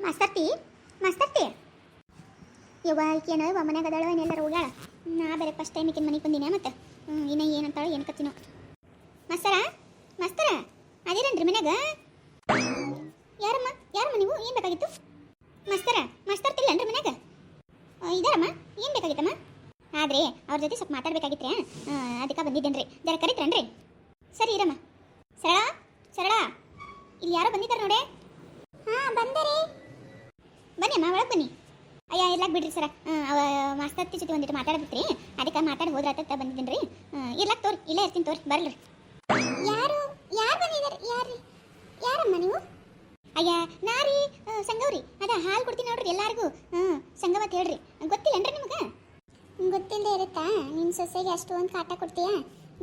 ಮಾಸ್ತರ್ತಿ ಮಾಸ್ತರ್ತಿ ಯವ್ವ ಈಕೇನ ಮನ್ಯಾಗ ಅದಾಳ ಏನೆಲ್ಲರ ಹೋಗ್ಯಾಳ. ನಾ ಬೇರೆ ಫಸ್ಟ್ ಟೈಮ್ ಈಕಿನ ಮನೆಗೆ ಬಂದಿನಿ ಮತ್ತೆ ಇನ್ನ ಏನಂತಾಳ ಏನು ಕತ್ತಿನೋ. ಮಾಸ್ತರ ಮಾಸ್ತರ ಅದೇರೇನ್ರಿ ಮನ್ಯಾಗ? ಯಾರಮ್ಮ ನೀವು ಏನು ಬೇಕಾಗಿತ್ತು? ಮಾಸ್ತರ ಮಾಸ್ತರ್ತಿಲ್ಲನ್ರಿ ಮನ್ಯಾಗ? ಇದಾರಮ್ಮ, ಏನು ಬೇಕಾಗಿತ್ತಮ್ಮ? ಆದ್ರೆ ಅವ್ರ ಜೊತೆ ಸ್ವಲ್ಪ ಮಾತಾಡ್ಬೇಕಾಗಿತ್ರಿ, ಅದಕ್ಕೆ ಬಂದಿದ್ದೇನ್ರಿ. ಜರ ಕರಿತ್ರೇನ್ರಿ? ಸರಿ ಇರಮ್ಮ. ಸರಳ ಸರಳ ಇಲ್ಲಿ ಯಾರೋ ಬಂದಿದ್ದಾರೆ ನೋಡೆ. ಹಾಂ ಬಂದರಿ, ಬನ್ನಿ ಅಮ್ಮ ಒಳಗೆ ಬನ್ನಿ. ಅಯ್ಯ ಇರ್ಲಾಕ್ ಬಿಡ್ರಿ ಸರ, ಮಾಸ್ತರ್ತಿ ಜೊತೆ ಒಂದಿಟ್ಟು ಮಾತಾಡಬಿಟ್ರಿ, ಅದಕ್ಕೆ ಮಾತಾಡಿ ಹೋದ್ರಾತ ಬಂದಿದ್ದೇನೆ ರೀ. ಇರ್ಲಾಕ್ ತೋರಿ, ಇಲ್ಲೇ ಇರ್ತೀನಿ ತೋರಿ, ಬರ್ರಿ. ಯಾರು ಬಂದಿದ್ದಾರೆ? ಯಾರಮ್ಮ ನೀವು? ಅಯ್ಯ ನಾರಿ ಸಂಗವ್ರಿ, ಅದ ಹಾಲು ಕೊಡ್ತೀನಿ ನೋಡ್ರಿ ಎಲ್ಲಾರಿಗೂ. ಸಂಗವತ್ ಹೇಳ್ರಿ, ಗೊತ್ತಿಲ್ಲನ್ರಿ ನಿಮ್ಗೆ? ಗೊತ್ತಿಲ್ಲದೆ ಇರುತ್ತಾ? ನಿನ್ನ ಸೊಸೆಗೆ ಅಷ್ಟೊಂದು ಕಾಟ ಕೊಡ್ತೀಯಾ?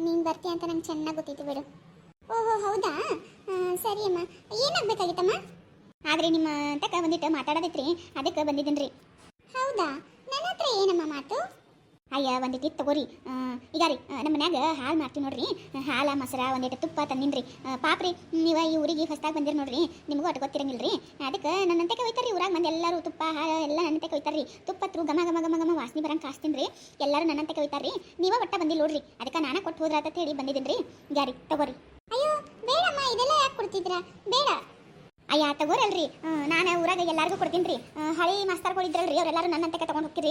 ನೀನು ಬರ್ತೀಯ ಅಂತ ನಂಗೆ ಚೆನ್ನಾಗಿ ಗೊತ್ತಿತ್ತು ಬಿಡು. ಓಹೋ ಹೌದಾ, ಸರಿ ಅಮ್ಮ. ಏನಾಗಬೇಕಾಗಿತ್ತಮ್ಮ? ಆದರೆ ನಿಮ್ಮ ತಕ್ಕ ಬಂದಿಟ್ಟು ಮಾತಾಡೋದೈತ್ರಿ, ಅದಕ್ಕೆ ಬಂದಿದ್ದೀನಿ ರೀ. ಹೌದಾ, ನನ್ನ ಹತ್ರ ಏನಮ್ಮ ಮಾತು? ಅಯ್ಯ ಒಂದಿಟ್ಟು ತಗೋರಿ. ಈಗ ರೀ ನಮ್ಮ ಮನ್ಯಾಗ ಹಾಲು ಮಾಡ್ತೀವಿ ನೋಡ್ರಿ, ಹಾಲು ಮೊಸರ ಒಂದಿಟ್ಟು ತುಪ್ಪ ತಂದಿನ್ರಿ. ಪಾಪ್ರಿ ನೀವು ಈ ಊರಿಗೆ ಹೊಸ್ದಾಗಿ ಬಂದಿರಿ ನೋಡ್ರಿ, ನಿಮಗೂ ಅಟ್ಟು ಗೊತ್ತಿರಂಗಿಲ್ಲ ರೀ. ಅದಕ್ಕೆ ನನ್ನಂತೆ ಒಯ್ತಾರ್ರಿ ಊರಾಗ ಬಂದು ಎಲ್ಲರೂ ತುಪ್ಪ ಹಾಲು ಎಲ್ಲ ನನ್ನಂತೆ ಒಯ್ತಾರ್ರಿ. ತುಪ್ಪತ್ರು ಘಮ ಘಮ ಘಮ ಘಮ ವಾಸನೆ ಬರಂಗೆ ಕಾಸ್ತೀನಿ ರೀ. ಎಲ್ಲರೂ ನನ್ನಂತೆ ಒಯ್ತಾರ್ರಿ, ನೀವೇ ಒಟ್ಟ ಬಂದಿಲ್ಲ ನೋಡ್ರಿ, ಅದಕ್ಕೆ ನಾನು ಕೊಟ್ಟು ಹೋದ್ರಾತ ಹೇಳಿ ಬಂದಿದ್ದೀನಿ ರೀ. ಗ್ಯಾರಿ ತಗೋರಿ. ಅಯ್ಯೋ ಬೇಡಮ್ಮ, ಇದೆಲ್ಲ ಯಾಕೆ ಕೊಡ್ತಿದ್ರಾ? ಬೇಡ. ಅಯ್ಯ ತಗೋರಲ್ರಿ, ನಾನು ಊರಾಗ ಎಲ್ಲರಿಗೂ ಕೊಡ್ತೀನಿ ರೀ. ಹಳಿ ಮಾಸ್ತರ್ಗಳಿದ್ರಲ್ರಿ, ಅವರೆಲ್ಲರೂ ನನ್ನಂತೆ ತೊಗೊಂಡು ಹೋಗ್ತೀರಿ,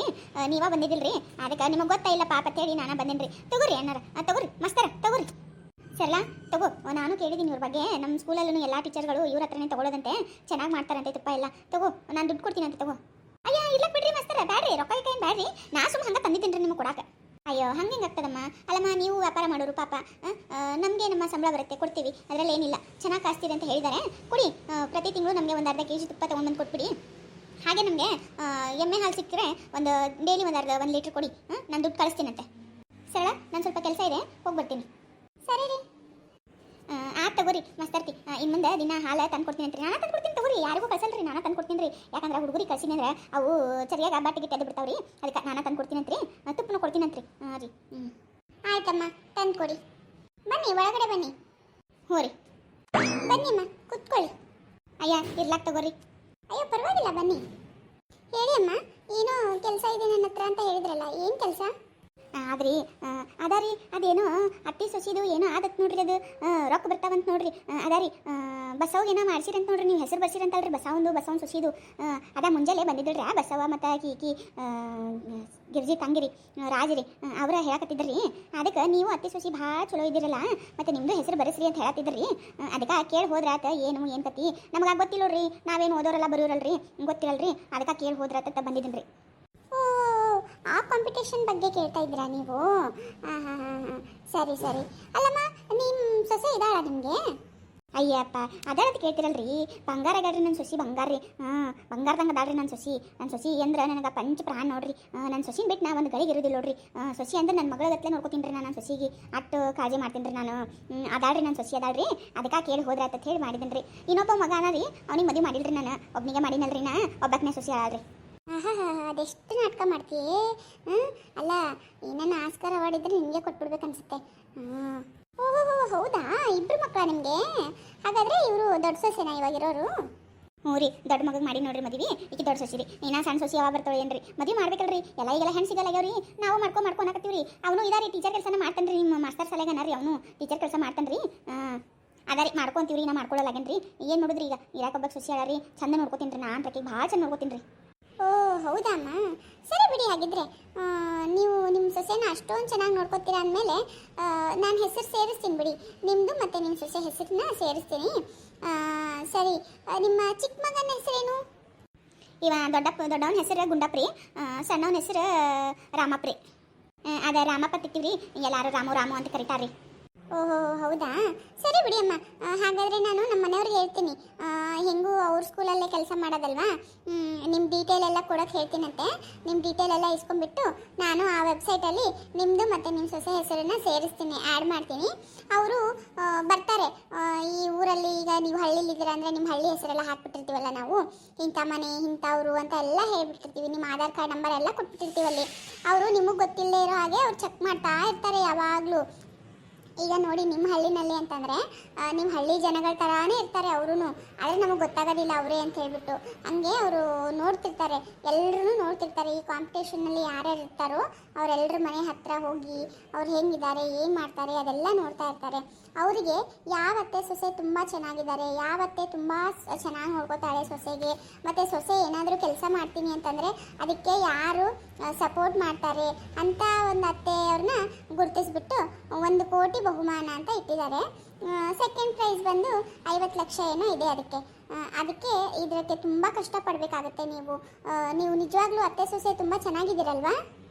ನೀವೇ ಬಂದಿದ್ದಿಲ್ರಿ, ಅದಕ್ಕೆ ನಿಮಗೆ ಗೊತ್ತಾ ಇಲ್ಲ ಪಾಪ ಹೇಳಿ ನಾನು ಬಂದೇನಿ ರೀ. ತಗೋರಿ ಅನ್ನಾರ, ತಗೋರಿ ಮಾಸ್ತರ ತಗೋರಿ. ಸರಳ ತಗೋ, ನಾನು ಕೇಳಿದ್ದೀನಿ ಇವ್ರ ಬಗ್ಗೆ. ನಮ್ಮ ಸ್ಕೂಲಲ್ಲೂ ಎಲ್ಲ ಟೀಚರ್ಗಳು ಇವ್ರ ಹತ್ರನೇ ತಗೊಳ್ಳೋದಂತೆ, ಚೆನ್ನಾಗಿ ಮಾಡ್ತಾರಂತೆ ತುಪ್ಪ ಎಲ್ಲ. ತಗೋ ನಾನು ದುಡ್ಡು ಕೊಡ್ತೀನಿ ಅಂತ ತಗೋ. ಅಯ್ಯ ಇಲ್ಲ ಬಿಡ್ರಿ ಮಾಸ್ತರ, ಬ್ಯಾಡ್ರಿ, ರೊಕ್ಕ ಏನು ಬ್ಯಾಡ್ರಿ, ನಾ ಸುಮ್ಮನೆ ಹಂಗೆ ತಂದಿದ್ದೀನಿ ರೀ ನಿಮಗೆ ಕೊಡಾಕ. ಅಯ್ಯೋ ಹಂಗೆ ಆಗ್ತದಮ್ಮ, ಅಲ್ಲಮ್ಮ ನೀವು ವ್ಯಾಪಾರ ಮಾಡೋರು ಪಾಪ, ನಮಗೆ ನಮ್ಮ ಸಂಬಳ ಬರುತ್ತೆ ಕೊಡ್ತೀವಿ, ಅದರಲ್ಲಿ ಏನಿಲ್ಲ. ಚೆನ್ನಾಗಿ ಕಾಸ್ತೀರಿ ಅಂತ ಹೇಳಿದ್ದಾರೆ, ಕೊಡಿ. ಪ್ರತಿ ತಿಂಗಳು ನಮಗೆ ಒಂದು ಅರ್ಧ ಕೆಜಿ ತುಪ್ಪ ತೊಗೊಂಡ್ಬಂದು ಕೊಟ್ಬಿಡಿ. ಹಾಗೆ ನಮಗೆ ಎಮ್ಮೆ ಹಾಲು ಸಿಕ್ಕರೆ ಒಂದು ಡೈಲಿ ಒಂದು ಲೀಟ್ರ್ ಕೊಡಿ. ನಾನು ದುಡ್ಡು ಕಳಿಸ್ತೀನಂತೆ. ಸರಳ ನಾನು ಸ್ವಲ್ಪ ಕೆಲಸ ಇದೆ, ಹೋಗಿ ಬರ್ತೀನಿ. ಸರಿ ರೀ, ತಗೋರಿ ಮಾಸ್ತರ್ತಿ. ಇನ್ನು ಮುಂದೆ ದಿನ ಹಾಲು ತಂದು ಕೊಡ್ತೀನಿ ಅಂತ್ರಿ. ನಾನು ತಂದು ಕೊಡ್ತೀನಿ ತಗೋರಿ, ಯಾರಿಗೂ ಕಳ್ಸಲ್ರಿ, ನಾನು ತಂದು ಕೊಡ್ತೀನಿ ರೀ. ಯಾಕಂದ್ರೆ ಹುಡುಗರಿ ಕಳ್ಸಿನಿ ಅಂದ್ರೆ ಅವು ಸರಿಯಾಗಿ ಬಾಟಿಗೆ ತೆಗೆದು ಬಿಡ್ತಾವ್ರಿ, ಅದಕ್ಕೆ ನಾನು ತಂದು ಕೊಡ್ತೀನಿ ಅಂತ್ರಿ. ತುಪ್ಪನೂ ಕೊಡ್ತೀನಿ ಅಂತ್ರಿ. ರೀ ಆಯ್ತಮ್ಮ, ತಂದು ಕೊಡಿ. ಬನ್ನಿ ಒಳಗಡೆ ಬನ್ನಿ. ಹ್ಞೂ ರೀ ಬನ್ನಿಮ್ಮ, ಕುತ್ಕೊಳ್ಳಿ. ಅಯ್ಯ ಇರ್ಲಾಕ್ ತಗೋರಿ. ಅಯ್ಯೋ ಪರವಾಗಿಲ್ಲ ಬನ್ನಿ. ಹೇಳಿ ಅಮ್ಮ, ಏನೋ ಕೆಲಸ ಇದೆ ನನ್ನ ಹತ್ರ ಅಂತ ಹೇಳಿದ್ರಲ್ಲ, ಏನು ಕೆಲಸ? ಆದ್ರಿ ಅದಾರಿ, ಅದೇನೋ ಅತ್ತಿ ಸೊಸಿದು ಏನೋ ಆದತ್ ನೋಡ್ರಿ, ಅದು ರೊಕ್ಕ ಬರ್ತಾವಂತ ನೋಡ್ರಿ. ಅದಾರಿ ಬಸವ್ ಏನೋ ಮಾಡ್ಸಿರಂತ ನೋಡ್ರಿ, ನೀವು ಹೆಸರು ಬರ್ಸಿರಂತಲ್ರಿ, ಬಸವನ್ ಸೊಸಿದು. ಅದ ಮುಂಜಾನೆ ಬಂದಿದ್ರಿ ಆ ಬಸವ ಮತ್ತು ಕೀಕಿ ಗಿರ್ಜಿ ತಂಗಿರಿ ರಾಜರಿ ಅವರ ಹೇಳಕತ್ತಿದ್ರಿ. ಅದಕ್ಕೆ ನೀವು ಅತ್ತಿ ಸೊಸಿ ಭಾಳ ಚಲೋ ಇದ್ದಿರಲ್ಲ, ಮತ್ತು ನಿಮ್ಮದು ಹೆಸರು ಬರೆಸ್ರಿ ಅಂತ ಹೇಳತ್ತಿದ್ರಿ. ಅದಕ್ಕೆ ಕೇಳಿ ಹೋದ್ರಾತ ಏನು ಕತಿ ನಮಗೆ ಗೊತ್ತಿಲ್ಲ ನೋಡ್ರಿ, ನಾವೇನು ಓದೋರಲ್ಲ ಬರೋರಲ್ರಿ, ಗೊತ್ತಿರಲ್ರಿ, ಅದಕ್ಕೆ ಕೇಳಿ ಹೋದ್ರಾತ ಬಂದಿದ್ದೀನಿ ರೀ. ಆ ಕಾಂಪಿಟೇಷನ್ ಬಗ್ಗೆ ಕೇಳ್ತಾ ಇದ್ದೀರಾ ನೀವು? ಹಾಂ ಹಾಂ ಹಾಂ ಹಾಂ, ಸರಿ ಸರಿ. ಅಲ್ಲಮ್ಮ ನಿಮ್ಮ ಸೊಸೆ ಇದ್ದಾಳ ನಿಮಗೆ? ಅಯ್ಯಪ್ಪ ಅದಾರದು ಕೇಳ್ತಿರಲ್ರಿ, ಬಂಗಾರ ಅದಾಳ್ರಿ ನನ್ನ ಸೊಸಿ, ಬಂಗಾರ ರೀ. ಬಂಗಾರದಂಗೆ ಅದಾಳ್ರಿ ನನ್ನ ಸೊಸಿ ಅಂದ್ರೆ ನನಗೆ ಪಂಚ ಪ್ರಾಣ ನೋಡ್ರಿ. ನನ್ನ ಸೊಸಿನ ಬಿಟ್ಟು ನಾ ಒಂದು ಗಳಿಗೆ ಇರೋದಿಲ್ಲ ನೋಡ್ರಿ. ಸೊಸಿ ಅಂದ್ರೆ ನನ್ನ ಮಗಳಗತ್ಲೆ ನೋಡ್ಕೊತೀನಿ ರೀ, ನಾನು ಸೊಸಿಗೆ ಅಟ್ಟು ಕಾಳಜಿ ಮಾಡ್ತೀನಿ ರೀ ನಾನು. ಅದಾಳ್ರಿ ನನ್ನ ಸೊಸಿ ಅದಾಳ್ರಿ, ಅದಕ್ಕೆ ಕೇಳಿ ಹೋದ್ರಾತ ಹೇಳಿ ಮಾಡಿದ್ದೀನಿ ರೀ. ಇನ್ನೊಬ್ಬ ಮಗ ಅದ ರೀ, ಅವ್ನಿಗೆ ಮದುವೆ ಮಾಡಿಲ್ರಿ, ನಾನು ಒಬ್ಬನಿಗೆ ಮಾಡಿನಲ್ರಿ, ನಾ ಒಬ್ಬಕ್ಕನೇ ಸೊಸಿ ಅದಾಳ್ರಿ. ಅದೆಷ್ಟು ನಾಟಕ ಮಾಡ್ತೀಯೇ? ಅಲ್ಲ ನನ್ನ ಆಸ್ಕಾರ ಅವಾರ್ಡ್ ಇದ್ರೆ ನಿಮಗೆ ಕೊಟ್ಬಿಡ್ಬೇಕನ್ಸುತ್ತೆ. ಓಹೋ ಹೌದಾ, ಇಬ್ಬರು ಮಕ್ಕಳ ನಿಮಗೆ? ಹಾಗಾದರೆ ಇವರು ದೊಡ್ಡ ಸೊಸೆನಾ ಇವಾಗಿರೋರು? ಹ್ಞೂ ರೀ, ದೊಡ್ಡ ಮಗಗೆ ಮಾಡಿ ನೋಡ್ರಿ ಮದುವೆ. ಈಗ ದೊಡ್ಡ ಸೊಸಿ ರೀ, ಇನ್ನೂ ಸಣ್ಣ ಸೊಸಿ ಯಾವಾಗ ಬರ್ತಾಳೆ ಏನ್ರಿ? ಮದುವೆ ಮಾಡ್ಬೇಕಲ್ರಿ, ಈಗೆಲ್ಲ ಹೆಣ್ಣು ಸಿಗಲ್ಲ ಆಗ್ಯಾವ್ರಿ, ನಾವು ಮಾಡ್ಕೊಳಕತ್ತೀವಿ ರೀ. ಅವನು ಇದಾರಿ ಟೀಚರ್ ಕೆಲಸನ ಮಾಡ್ತಾನೆ ರೀ, ನಿಮ್ಮ ಮಾಸ್ತರ್ ಸಲಹೆಗನ ರೀ, ಅವನು ಟೀಚರ್ ಕೆಲಸ ಮಾಡ್ತಾನೆ ರೀ. ಅದಾರಿ ಮಾಡ್ಕೊತೀವಿ ರೀ, ನಾ ಮಾಡ್ಕೊಳ್ಳಲಾಗೇನು ರೀ. ಏನು ನೋಡಿದ್ರಿ ಈಗ ಇರಾಕೊಬ್ಬಕ್ಕೆ ಸೊಸಿ ಅಲ್ಲ ರೀ, ಚಂದ ನೋಡ್ಕೊತೀನಿ ರೀ, ನಾನು ರೊಕ್ಕಿಗೆ ಭಾಳ ಚಂದ ನೋಡ್ಕೊತೀನಿ ರೀ. ಓ ಹೌದಾ ಅಮ್ಮ, ಸರಿ ಬಿಡಿ. ಹಾಗಿದ್ರೆ ನೀವು ನಿಮ್ಮ ಸೊಸೆನ ಅಷ್ಟೊಂದು ಚೆನ್ನಾಗಿ ನೋಡ್ಕೊತೀರಾ ಅಂದಮೇಲೆ ನಾನು ಹೆಸರು ಸೇರಿಸ್ತೀನಿ ಬಿಡಿ, ನಿಮ್ಮದು ಮತ್ತು ನಿಮ್ಮ ಸೊಸೆ ಹೆಸರನ್ನ ಸೇರಿಸ್ತೀನಿ. ಸರಿ, ನಿಮ್ಮ ಚಿಕ್ಕ ಮಗನ ಹೆಸರೇನು? ಇವ ದೊಡ್ಡವನ ಹೆಸರು ಗುಂಡಪ್ರಿ, ಸಣ್ಣವನ ಹೆಸರು ರಾಮಪ್ರಿ. ಅದೇ ರಾಮಪ್ಪ ತಿಟ್ಟಿವ್ರಿ, ಎಲ್ಲರೂ ರಾಮು ಅಂತ ಕರೀತಾರೆ ರೀ. ಓಹೋ ಹೌದಾ, ಸರಿ ಬಿಡಿ ಅಮ್ಮ. ಹಾಗಾದರೆ ನಾನು ನಮ್ಮ ಮನೆಯವ್ರಿಗೆ ಹೇಳ್ತೀನಿ, ಹೆಂಗೂ ಅವ್ರ ಸ್ಕೂಲಲ್ಲೇ ಕೆಲಸ ಮಾಡೋದಲ್ವಾ, ನಿಮ್ಮ ಡೀಟೇಲ್ ಎಲ್ಲ ಕೊಡೋಕೆ ಹೇಳ್ತೀನಂತೆ. ನಿಮ್ಮ ಡೀಟೇಲ್ ಎಲ್ಲ ಇಸ್ಕೊಂಡ್ಬಿಟ್ಟು ನಾನು ಆ ವೆಬ್ಸೈಟಲ್ಲಿ ನಿಮ್ಮದು ಮತ್ತು ನಿಮ್ಮ ಸೊಸೆ ಹೆಸರನ್ನು ಸೇರಿಸ್ತೀನಿ, ಆ್ಯಡ್ ಮಾಡ್ತೀನಿ. ಅವರು ಬರ್ತಾರೆ ಈ ಊರಲ್ಲಿ. ಈಗ ನೀವು ಹಳ್ಳಿಲಿದ್ದೀರ ಅಂದರೆ ನಿಮ್ಮ ಹಳ್ಳಿ ಹೆಸರೆಲ್ಲ ಹಾಕ್ಬಿಟ್ಟಿರ್ತೀವಲ್ಲ ನಾವು, ಇಂಥ ಮನೆ ಇಂಥವ್ರು ಅಂತ ಎಲ್ಲ ಹೇಳ್ಬಿಟ್ಟಿರ್ತೀವಿ, ನಿಮ್ಮ ಆಧಾರ್ ಕಾರ್ಡ್ ನಂಬರ್ ಎಲ್ಲ ಕೊಟ್ಬಿಟ್ಟಿರ್ತೀವಲ್ಲಿ. ಅವರು ನಿಮಗೆ ಗೊತ್ತಿಲ್ಲದೆ ಇರೋ ಹಾಗೆ ಅವ್ರು ಚೆಕ್ ಮಾಡ್ತಾ ಇರ್ತಾರೆ ಯಾವಾಗಲೂ. ಈಗ ನೋಡಿ ನಿಮ್ಮ ಹಳ್ಳಿನಲ್ಲಿ ಅಂತಂದರೆ ನಿಮ್ಮ ಹಳ್ಳಿ ಜನಗಳ ಥರಾನೇ ಇರ್ತಾರೆ ಅವರು, ಆದರೆ ನಮಗೆ ಗೊತ್ತಾಗೋದಿಲ್ಲ ಅವರೇ ಅಂತ ಹೇಳ್ಬಿಟ್ಟು. ಹಂಗೆ ಅವರು ನೋಡ್ತಿರ್ತಾರೆ, ಎಲ್ಲರೂ ನೋಡ್ತಿರ್ತಾರೆ. ಈ ಕಾಂಪಿಟೇಷನ್ನಲ್ಲಿ ಯಾರ್ಯಾರು ಇರ್ತಾರೋ ಅವರೆಲ್ಲರ ಮನೆ ಹತ್ತಿರ ಹೋಗಿ ಅವ್ರು ಹೆಂಗಿದ್ದಾರೆ, ಏನು ಮಾಡ್ತಾರೆ ಅದೆಲ್ಲ ನೋಡ್ತಾ ಇರ್ತಾರೆ. ಅವರಿಗೆ ಯಾವತ್ತೆ ಸೊಸೆ ತುಂಬ ಚೆನ್ನಾಗಿದ್ದಾರೆ, ಯಾವತ್ತೆ ತುಂಬ ಚೆನ್ನಾಗಿ ನೋಡ್ಕೋತಾಳೆ ಸೊಸೆಗೆ, ಮತ್ತು ಸೊಸೆ ಏನಾದರೂ ಕೆಲಸ ಮಾಡ್ತೀನಿ ಅಂತಂದರೆ ಅದಕ್ಕೆ ಯಾರು ಸಪೋರ್ಟ್ ಮಾಡ್ತಾರೆ ಅಂತ ಒಂದು ಅತ್ತೆಯವ್ರನ್ನ ಗುರುತಿಸ್ಬಿಟ್ಟು 1 ಕೋಟಿ ಬಹುಮಾನ ಅಂತ ಇಟ್ಟಿದ್ದಾರೆ. ಸೆಕೆಂಡ್ ಪ್ರೈಸ್ ಬಂದು 50 ಲಕ್ಷ ಏನೋ ಇದೆ ಅದಕ್ಕೆ ಇದಕ್ಕೆ ತುಂಬ ಕಷ್ಟಪಡಬೇಕಾಗುತ್ತೆ. ನೀವು ನಿಜವಾಗ್ಲೂ ಅತ್ತೆ ಸೊಸೆ ತುಂಬ ಚೆನ್ನಾಗಿದ್ದೀರಲ್ವಾ?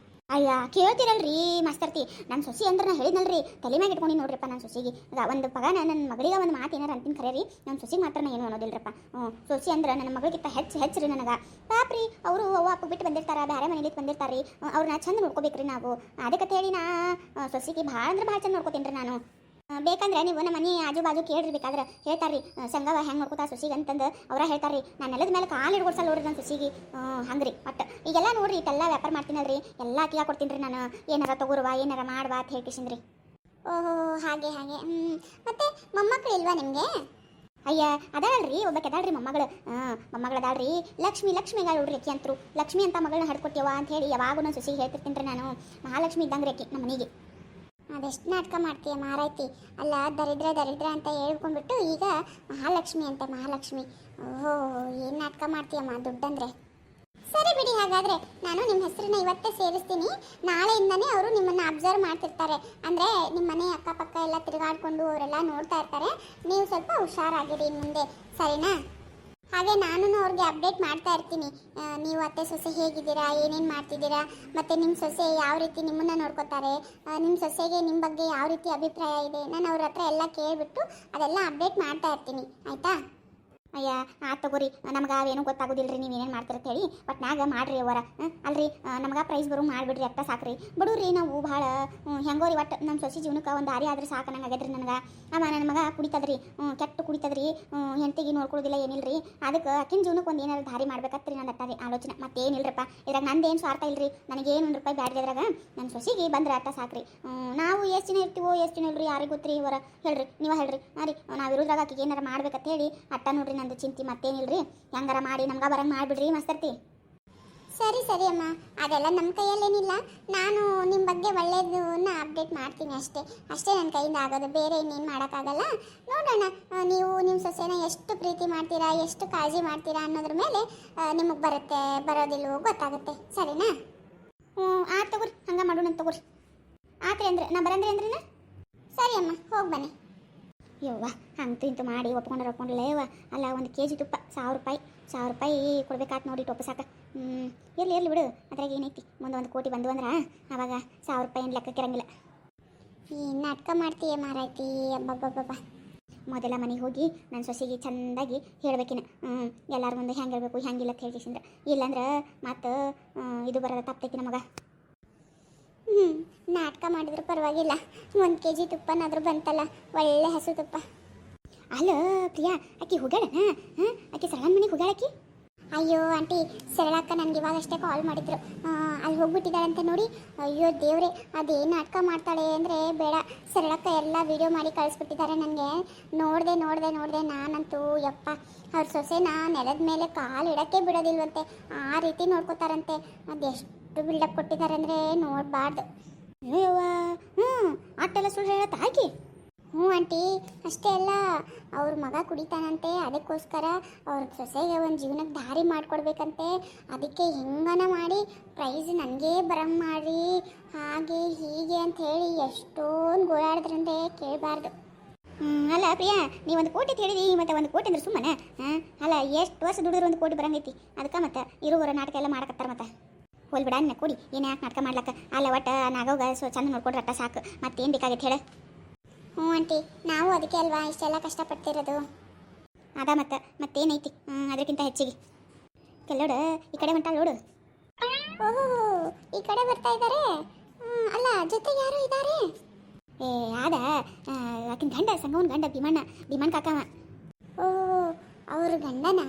ಅಯ್ಯ ಕೇಳ್ತಿರಲ್ರಿ ಮಾಸ್ತರ್ತಿ, ನನ್ನ ಸೊಸಿ ಅಂದ್ರೆ ನಾ ಹೇಳಿದ್ನಲ್ರಿ, ತಲೆ ಮ್ಯಾಗ ಇಟ್ಕೊಂಡು ನೋಡ್ರಿಪ್ಪ. ನನ್ನ ಸೊಸಿಗೆ ಒಂದು ಪಗ ನನ್ನ ಮಗಳಿಗೆ ಒಂದು ಮಾತು ಏನಾರು ಅಂತೀನಿ ಖರೆ ರೀ, ನನ್ನ ಸೊಸಿಗೆ ಮಾತ್ರ ನಾ ಏನು ಅನ್ನೋದಿಲ್ರಪ್ಪ. ಸೊಸಿ ಅಂದ್ರೆ ನನ್ನ ಮಗಳಿಗಿಂತ ಹೆಚ್ಚು ನನಗೆ ಪಾಪ್ರಿ. ಅವರು ಅವ್ವ ಅಪ್ಪ ಬಿಟ್ಟು ಬಂದಿರ್ತಾರೆ, ಬೇರೆ ಮನೇಲಿ ಬಂದಿರ್ತಾರೆ ರೀ, ಅವ್ರನ್ನ ಚಂದ ನೋಡ್ಕೋಬೇಕ್ರಿ ನಾವು. ಅದಕ್ಕೆ ಹೇಳಿ ನಾ ಸೊಸಿಗೆ ಭಾಳ ಅಂದ್ರೆ ಭಾಳ ಚಂದ ನೋಡ್ಕೋತೀನಿ ರೀ ನಾನು. ಬೇಕಂದ್ರೆ ನೀವು ನಮ್ಮ ಮನೆ ಆಜು ಬಾಜು ಕೇಳ್ರಿ, ಬೇಕಾದ್ರೆ ಹೇಳ್ತಾರ್ರಿ ಸಂಗವ ಹೆಂಗೆ ನೋಡ್ಕೋತಾ ಸೊಸಿಗೆ ಅಂತಂದು ಅವ್ರ ಹೇಳ್ತಾರ್ರಿ. ನಾನು ನೆಲದ ಮೇಲೆ ಕಾಲು ಹಿಡ್ಕೊಡ್ಸಲ್ಲ ನೋಡ್ರಿ ನನ್ನ ಸೊಸಿಗೆ. ಹಂಗ್ರಿ ಒಟ್ಟು ಈಗೆಲ್ಲ ನೋಡ್ರಿ ಇಟ್ಟೆಲ್ಲ ವ್ಯಾಪಾರ ಮಾಡ್ತೀನಲ್ರಿ, ಎಲ್ಲ ಅಕ್ಕಿಗೆ ಕೊಡ್ತೀನಿ ರೀ ನಾನು. ಏನಾರ ತಗೋರುವ ಏನಾರ ಮಾಡ್ವಾ ಅಂತ ಹೇಳ್ಕಿಸಿನ್ರಿ. ಓಹೋ ಹಾಗೆ ಮತ್ತೆ ಮೊಮ್ಮಕ್ಕಳು ಇಲ್ವಾ ನಿಮಗೆ? ಅಯ್ಯ ಅದಾಳ್ರಿ, ಒಬ್ಬಕ್ಕೆ ಅದಾಳ್ರಿ ಮೊಮ್ಮಗಳು. ಮೊಮ್ಮಗಳು ಅದಾಳ್ರಿ, ಲಕ್ಷ್ಮಿ ನೋಡ್ರಿ ಅಕ್ಕಿ ಅಂತರು. ಲಕ್ಷ್ಮಿ ಅಂತ ಮಗಳನ್ನ ಹಡ್ಕೊಟ್ಯವ ಅಂತ ಹೇಳಿ ಯಾವಾಗೂ ನನ್ನ ಸೊಸಿಗೆ ಹೇಳ್ತಿರ್ತೀನಿ ರೀ ನಾನು. ಮಹಾಲಕ್ಷ್ಮಿ ಇದ್ದಂಗ್ರಿ ಅಕ್ಕಿ ನಮ್ಮ ಮನೆಗೆ. ಅದೆಷ್ಟು ನಾಟಕ ಮಾಡ್ತೀಯ ಮಾರೈತಿ. ಅಲ್ಲ ದರಿದ್ರ ಅಂತ ಹೇಳ್ಕೊಂಡ್ಬಿಟ್ಟು ಈಗ ಮಹಾಲಕ್ಷ್ಮಿ ಅಂತೆ, ಮಹಾಲಕ್ಷ್ಮಿ. ಓಹೋ ಏನು ನಾಟಕ ಮಾಡ್ತೀಯಮ್ಮ ದುಡ್ಡಂದ್ರೆ. ಸರಿ ಬಿಡಿ, ಹಾಗಾದರೆ ನಾನು ನಿಮ್ಮ ಹೆಸರನ್ನ ಇವತ್ತೇ ಸೇರಿಸ್ತೀನಿ. ನಾಳೆಯಿಂದನೇ ಅವರು ನಿಮ್ಮನ್ನು ಅಬ್ಸರ್ವ್ ಮಾಡ್ತಿರ್ತಾರೆ. ಅಂದರೆ ನಿಮ್ಮ ಮನೆ ಅಕ್ಕಪಕ್ಕ ಎಲ್ಲ ತಿರುಗಾಡ್ಕೊಂಡು ಅವರೆಲ್ಲ ನೋಡ್ತಾ ಇರ್ತಾರೆ. ನೀವು ಸ್ವಲ್ಪ ಹುಷಾರಾಗಿರಿ ಮುಂದೆ, ಸರಿನಾ? ಹಾಗೆ ನಾನು ಅವ್ರಿಗೆ ಅಪ್ಡೇಟ್ ಮಾಡ್ತಾ ಇರ್ತೀನಿ, ನೀವು ಅತ್ತೆ ಸೊಸೆ ಹೇಗಿದ್ದೀರಾ, ಏನೇನು ಮಾಡ್ತಿದ್ದೀರಾ, ಮತ್ತು ನಿಮ್ಮ ಸೊಸೆ ಯಾವ ರೀತಿ ನಿಮ್ಮನ್ನು ನೋಡ್ಕೋತಾರೆ, ನಿಮ್ಮ ಸೊಸೆಗೆ ನಿಮ್ಮ ಬಗ್ಗೆ ಯಾವ ರೀತಿ ಅಭಿಪ್ರಾಯ ಇದೆ, ನಾನು ಅವ್ರ ಹತ್ರ ಎಲ್ಲ ಕೇಳಿಬಿಟ್ಟು ಅದೆಲ್ಲ ಅಪ್ಡೇಟ್ ಮಾಡ್ತಾ ಇರ್ತೀನಿ, ಆಯಿತಾ? ಅಯ್ಯ ತಗೋರಿ, ನಮ್ಗೆ ಅವೇನು ಗೊತ್ತಾಗೋದಿಲ್ಲ ರೀ, ನೀವೇನೇನು ಮಾಡ್ತಿರತ್ತೆ ಹೇಳಿ. ಬಟ್ ನಾಗ ಮಾಡ್ರಿ ಅವರ ಅಲ್ರಿ, ನಮ್ಗೆ ಪ್ರೈಸ್ ಬರೋ ಮಾಡಿಬಿಡ್ರಿ, ಅತ್ತ ಸಾಕ್ರಿ. ಬಡವ್ರಿ ನಾವು ಭಾಳ ಹೆಂಗೋರಿ. ಒಟ್ಟು ನಮ್ಮ ಸೊಸಿ ಜೀವನಕ್ಕೆ ಒಂದು ದಾರಿ ಆದ್ರೆ ಸಾಕು ನಂಗೆ ಆಗ್ಯದ್ರಿ ನನಗೆ. ನನ್ನ ಮಗ ಕುಡಿತದ್ರಿ, ಕೆಟ್ಟು ಕುಡಿತದ್ರಿ, ಹೆಂಡತಿಗೆ ನೋಡ್ಕೊಳ್ಳೋದಿಲ್ಲ ಏನಿಲ್ರಿ. ಅದಕ್ಕೆ ಅಕ್ಕಿನ ಜೀವನಕ್ಕೆ ಒಂದು ಏನಾರು ದಾರಿ ಮಾಡ್ಬೇಕತ್ರಿ ನನ್ನ ಅಟ್ಟ ಆಲೋಚನೆ, ಮತ್ತೇನಿಲ್ರಪ್ಪ. ಇದ್ರಾಗ ನಂದೇನು ಸ್ವಾರ್ಥ ಇಲ್ರಿ, ನನಗೇನು 1 ರೂಪಾಯಿ ಬ್ಯಾಡ್ರಿ. ಅದ್ರಾಗ ನನ್ನ ಸೊಸಿಗೆ ಬಂದ್ರೆ ಅಟ್ಟ ಸಾಕ್ರಿ. ನಾವು ಎಷ್ಟು ದಿನ ಇರ್ತೀವೋ ಎಷ್ಟು ದಿನ ಇಲ್ರಿ ಯಾರಿಗೆ ಗೊತ್ತ್ರಿ. ಇವರ ಹೇಳ್ರಿ, ನೀವು ಹೇಳ್ರಿ. ರೀ ನಾವು ಇರೋದ್ರಾಗ ಆಕಿಗೆ ಏನಾರು ಮಾಡ್ಬೇಕಂತ ಹೇಳಿ ಅಟ್ಟ ನೋಡ್ರಿ ನಂದು ಚಿಂತೆ, ಮತ್ತೇನಿಲ್ರಿ. ಹೆಂಗಾರ ಮಾಡಿ ನಮ್ಗೆ ಬರಂಗೆ ಮಾಡಿಬಿಡ್ರಿ ಮಾಸ್ತರ್ತಿ. ಸರಿ ಅಮ್ಮ, ಅದೆಲ್ಲ ನಮ್ಮ ಕೈಯಲ್ಲೇನಿಲ್ಲ. ನಾನು ನಿಮ್ಮ ಬಗ್ಗೆ ಒಳ್ಳೆಯದನ್ನ ಅಪ್ಡೇಟ್ ಮಾಡ್ತೀನಿ ಅಷ್ಟೇ ನನ್ನ ಕೈಯಿಂದ ಆಗೋದು, ಬೇರೆ ಇನ್ನೇನು ಮಾಡೋಕ್ಕಾಗಲ್ಲ. ನೋಡೋಣ, ನೀವು ನಿಮ್ಮ ಸೊಸೆನ ಎಷ್ಟು ಪ್ರೀತಿ ಮಾಡ್ತೀರಾ, ಎಷ್ಟು ಕಾಳಜಿ ಮಾಡ್ತೀರಾ ಅನ್ನೋದ್ರ ಮೇಲೆ ನಿಮಗೆ ಬರೋದಿಲ್ವೋ ಗೊತ್ತಾಗುತ್ತೆ, ಸರಿನಾ? ಆಯ್ತು ತಗೋರಿ, ಹಂಗೆ ಮಾಡೋಣ ತಗೋರಿ. ಆತ್ರಿ ಅಂದ್ರೆ ನಾ ಬರಂದ್ರಿ ಅಂದ್ರಿನ? ಸರಿ ಅಮ್ಮ, ಹೋಗಿ ಬನ್ನಿ. ಯವ್ವ ಹಂಗೆ ಇಂತು ಮಾಡಿ ಒಪ್ಕೊಂಡ್ರಲ್ಲ ಯವ್ವ. ಅಲ್ಲ 1 kg ತುಪ್ಪ 1000 ರೂಪಾಯಿ ಕೊಡ್ಬೇಕಾತ್ ನೋಡಿ ಟೊಪ್ಪ ಸಾಕ. ಇರಲಿ ಬಿಡು, ಅದ್ರಾಗ ಏನೈತಿ. ಮುಂದೆ 1 ಕೋಟಿ ಬಂದು ಅಂದ್ರೆ ಆವಾಗ 1000 ರೂಪಾಯಿ ಏನು ಲೆಕ್ಕಕ್ಕಿರಂಗಿಲ್ಲ. ಈ ನಾಟಕ ಮಾಡ್ತೀಯ ಮಾರಾಯ್ತಿ. ಅಬ್ಬಬ್ಬಬ್ಬ, ಮೊದಲ ಮನೆಗೆ ಹೋಗಿ ನನ್ನ ಸೊಸೆಗೆ ಚೆಂದಾಗಿ ಹೇಳ್ಬೇಕಿನ, ಎಲ್ಲರ ಮುಂದೆ ಹೆಂಗೆ ಇರಬೇಕು ಹೆಂಗಿಲ್ಲ ಅಂತ ಹೇಳ್ಕಿಸಿಂದ್ರೆ. ಇಲ್ಲಾಂದ್ರೆ ಮತ್ತು ಇದು ಬರೋದ ತಪ್ಪೈತಿ ನಮಗೆ. ನಾಟಕ ಮಾಡಿದ್ರು ಪರವಾಗಿಲ್ಲ, 1 kg ತುಪ್ಪನಾದರೂ ಬಂತಲ್ಲ, ಒಳ್ಳೆ ಹಸು ತುಪ್ಪ. ಅಲ್ಲ ಪ್ರಿಯಾ, ಆಕಿ ಹೋಗ್ಯಾಳನ? ಆಕಿ ಸರಳನ ಮನೆಗೆ ಹೋಗ್ಯಾಳಕಿ? ಅಯ್ಯೋ ಆಂಟಿ, ಸರಳಕ್ಕ ನನಗೆ ಇವಾಗಷ್ಟೇ ಕಾಲ್ ಮಾಡಿದ್ರು, ಅಲ್ಲಿ ಹೋಗ್ಬಿಟ್ಟಿದ್ದಾಳಂತೆ ನೋಡಿ. ಅಯ್ಯೋ ದೇವ್ರೆ, ಅದೇನು ನಾಟಕ ಮಾಡ್ತಾಳೆ ಅಂದರೆ ಬೇಡ. ಸರಳಕ್ಕ ಎಲ್ಲ ವಿಡಿಯೋ ಮಾಡಿ ಕಳಿಸ್ಬಿಟ್ಟಿದ್ದಾರೆ ನನಗೆ. ನೋಡಿದೆ ನಾನಂತೂ ಯಪ್ಪ, ಅವ್ರ ಸೊಸೆನ ನೆಲದ ಮೇಲೆ ಕಾಲು ಇಡೋಕ್ಕೆ ಬಿಡೋದಿಲ್ವಂತೆ, ಆ ರೀತಿ ನೋಡ್ಕೋತಾರಂತೆ. ಅದೆಷ್ಟು ಬಿಲ್ಡಪ್ ಕೊಟ್ಟಿದ್ದಾರೆ ಅಂದರೆ ನೋಡಬಾರ್ದು. ಅಯ್ಯವ್ವ, ಅಟ್ಟೆಲ್ಲ ಸುಳ್ಳು ಹೇಳತ್ತ ಆಕಿ? ಹ್ಞೂ ಆಂಟಿ, ಅಷ್ಟೇ ಅಲ್ಲ, ಅವ್ರ ಮಗ ಕುಡಿತಾನಂತೆ, ಅದಕ್ಕೋಸ್ಕರ ಅವ್ರ ಸೊಸೆಗೆ ಒಂದು ಜೀವನಕ್ಕೆ ದಾರಿ ಮಾಡಿಕೊಡ್ಬೇಕಂತೆ. ಅದಕ್ಕೆ ಹೆಂಗನ ಮಾಡಿ ಪ್ರೈಸ್ ನನಗೇ ಬರಂಗೆ ಮಾಡಿ, ಹಾಗೆ ಹೀಗೆ ಅಂತ ಹೇಳಿ ಎಷ್ಟೊಂದು ಗೋಳಾಡಿದ್ರಂತೆ ಕೇಳಬಾರ್ದು. ಅಲ್ಲ ಪ್ರಿಯಾ, ನೀವು 1 ಕೋಟಿ ಹೇಳಿದಿ, ಮತ್ತು 1 ಕೋಟಿ ಅಂದ್ರೆ ಸುಮ್ಮನೆ? ಅಲ್ಲ ಎಷ್ಟು ವರ್ಷ ದುಡಿದ್ರೆ 1 ಕೋಟಿ ಬರಂಗೈತಿ. ಅದಕ್ಕೆ ಮತ್ತೆ ಇರುವರ ನಾಟಕ ಎಲ್ಲ ಮಾಡಕತ್ತಾರ. ಮತ್ತೆ ಹೋಲ್ ಬಿಡ ಅನ್ನ ಕೊಡಿ, ಏನು ಯಾಕೆ ನಾಟಕ ಮಾಡ್ಲಕ್ಕ. ಅಲ್ಲ ಒಟ್ಟು ನಾಗೋಗ ಚಂದ ನೋಡ್ಕೊಡ್ರಿ ಅಟ್ಟ ಸಾಕು, ಮತ್ತೇನು ಬೇಕಾಗೈತೆ ಹೇಳ. ಹ್ಞೂ ಆಂಟಿ, ನಾವು ಅದಕ್ಕೆ ಅಲ್ವಾ ಇಷ್ಟೆಲ್ಲ ಕಷ್ಟಪಡ್ತಿರೋದು. ಅದ ಮತ್ತೇನೈತಿ ಅದಕ್ಕಿಂತ ಹೆಚ್ಚಿಗೆ. ಕೆಲೋಡು ಈ ಕಡೆ ಹೊಂಟಾಳ ನೋಡು. ಓಹೋ, ಈ ಕಡೆ ಬರ್ತಾ ಇದ್ದಾರೆ. ಅಲ್ಲ ಜೊತೆಗೆ ಯಾರು ಇದ್ದಾರೆ? ಏ ಆದ ಆಕಿನ ಗಂಡ, ಸಂಗವನ ಗಂಡ, ಭೀಮಣ್ಣ ಕಾಕವ. ಓಹೋ, ಅವ್ರ ಗಂಡನಾ?